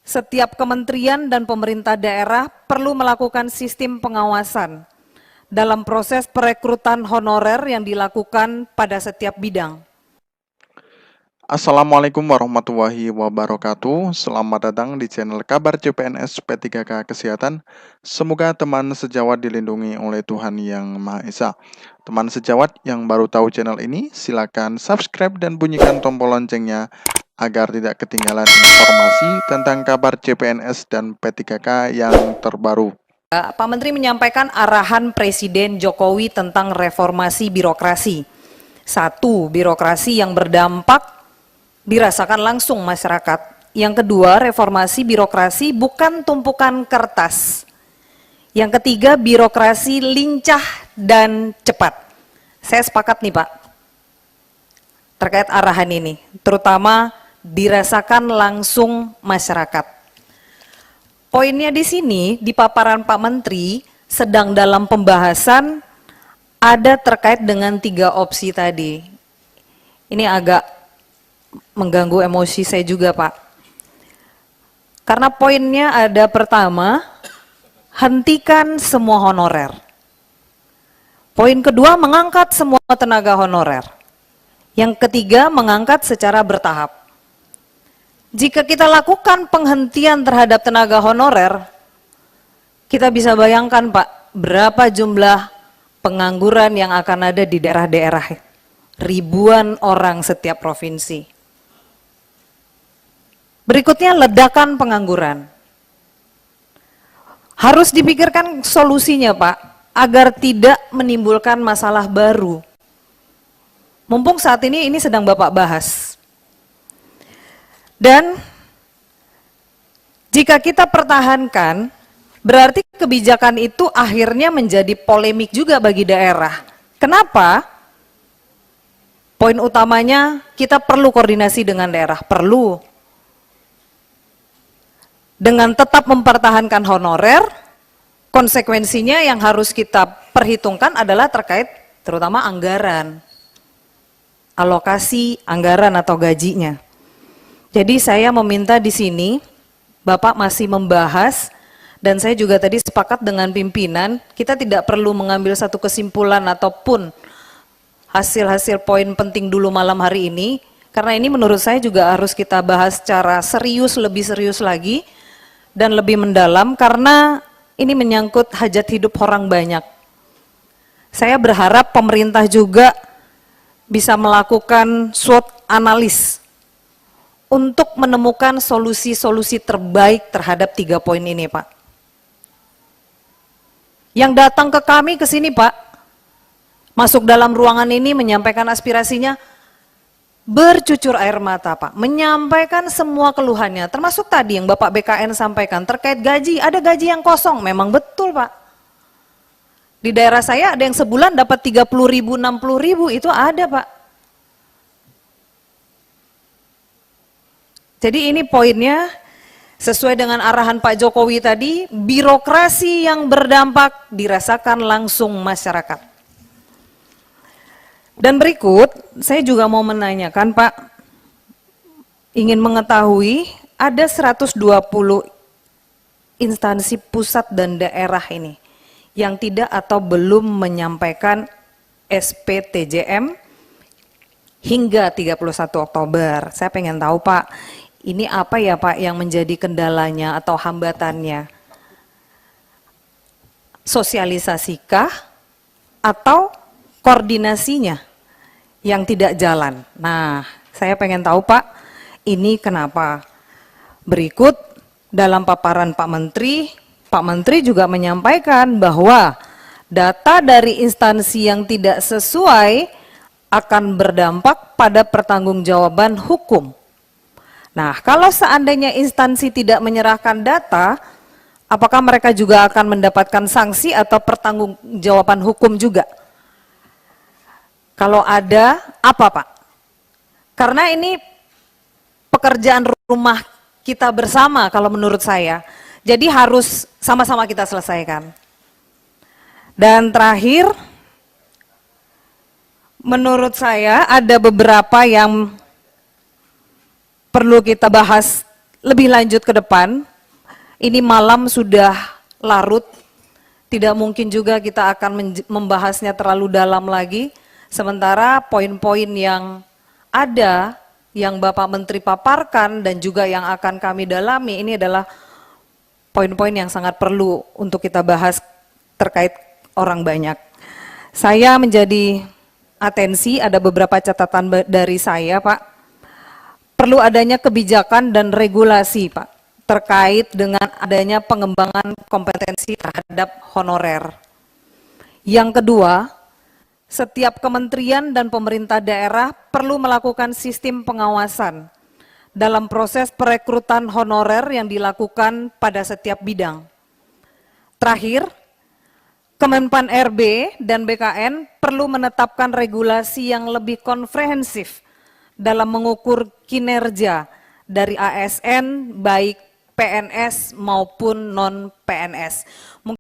Setiap kementerian dan pemerintah daerah perlu melakukan sistem pengawasan dalam proses perekrutan honorer yang dilakukan pada setiap bidang. Assalamualaikum warahmatullahi wabarakatuh. Selamat datang di channel Kabar CPNS P3K Kesehatan. Semoga teman sejawat dilindungi oleh Tuhan Yang Maha Esa. Teman sejawat yang baru tahu channel ini, silakan subscribe dan bunyikan tombol loncengnya agar tidak ketinggalan informasi tentang kabar CPNS dan P3K yang terbaru. Pak Menteri menyampaikan arahan Presiden Jokowi tentang reformasi birokrasi. Satu, birokrasi yang berdampak dirasakan langsung masyarakat. Yang kedua, reformasi birokrasi bukan tumpukan kertas. Yang ketiga, birokrasi lincah dan cepat. Saya sepakat nih Pak, terkait arahan ini, terutama dirasakan langsung masyarakat. Poinnya di sini, di paparan Pak Menteri, sedang dalam pembahasan ada terkait dengan 3 opsi tadi. Ini agak mengganggu emosi saya juga Pak. Karena poinnya ada pertama, hentikan semua honorer. Poin kedua, mengangkat semua tenaga honorer. Yang ketiga, mengangkat secara bertahap. Jika kita lakukan penghentian terhadap tenaga honorer, kita bisa bayangkan Pak, berapa jumlah pengangguran yang akan ada di daerah-daerah. Ribuan orang setiap provinsi. Berikutnya, ledakan pengangguran. Harus dipikirkan solusinya Pak, agar tidak menimbulkan masalah baru. Mumpung saat ini sedang Bapak bahas. Dan jika kita pertahankan, berarti kebijakan itu akhirnya menjadi polemik juga bagi daerah. Kenapa? Poin utamanya kita perlu koordinasi dengan daerah, perlu. Dengan tetap mempertahankan honorer, konsekuensinya yang harus kita perhitungkan adalah terkait terutama anggaran, alokasi anggaran atau gajinya. Jadi saya meminta di sini, Bapak masih membahas, dan saya juga tadi sepakat dengan pimpinan, kita tidak perlu mengambil satu kesimpulan ataupun hasil-hasil poin penting dulu malam hari ini, karena ini menurut saya juga harus kita bahas secara serius, lebih serius lagi, dan lebih mendalam, karena ini menyangkut hajat hidup orang banyak. Saya berharap pemerintah juga bisa melakukan SWOT analis untuk menemukan solusi-solusi terbaik terhadap 3 poin ini Pak. Yang datang ke kami ke sini Pak, masuk dalam ruangan ini menyampaikan aspirasinya, bercucur air mata Pak, menyampaikan semua keluhannya, termasuk tadi yang Bapak BKN sampaikan terkait gaji, ada gaji yang kosong, memang betul Pak. Di daerah saya ada yang sebulan dapat 30.000, 60.000, itu ada Pak. Jadi ini poinnya, sesuai dengan arahan Pak Jokowi tadi, birokrasi yang berdampak dirasakan langsung masyarakat. Dan berikut, saya juga mau menanyakan Pak, ingin mengetahui ada 120 instansi pusat dan daerah ini yang tidak atau belum menyampaikan SPTJM hingga 31 Oktober. Saya pengen tahu Pak, ini apa ya Pak yang menjadi kendalanya atau hambatannya? Sosialisasikah atau koordinasinya yang tidak jalan? Nah, saya pengen tahu Pak, ini kenapa? Berikut dalam paparan Pak Menteri juga menyampaikan bahwa data dari instansi yang tidak sesuai akan berdampak pada pertanggungjawaban hukum. Nah, kalau seandainya instansi tidak menyerahkan data, apakah mereka juga akan mendapatkan sanksi atau pertanggungjawaban hukum juga? Kalau ada, apa Pak? Karena ini pekerjaan rumah kita bersama kalau menurut saya. Jadi harus sama-sama kita selesaikan. Dan terakhir, menurut saya ada beberapa yang perlu kita bahas lebih lanjut ke depan, ini malam sudah larut, tidak mungkin juga kita akan membahasnya terlalu dalam lagi, sementara poin-poin yang ada, yang Bapak Menteri paparkan dan juga yang akan kami dalami, ini adalah poin-poin yang sangat perlu untuk kita bahas terkait orang banyak. Saya menjadi atensi, ada beberapa catatan dari saya, Pak. Perlu adanya kebijakan dan regulasi, Pak, terkait dengan adanya pengembangan kompetensi terhadap honorer. Yang kedua, setiap kementerian dan pemerintah daerah perlu melakukan sistem pengawasan dalam proses perekrutan honorer yang dilakukan pada setiap bidang. Terakhir, Kemenpan RB dan BKN perlu menetapkan regulasi yang lebih komprehensif dalam mengukur kinerja dari ASN baik PNS maupun non-PNS.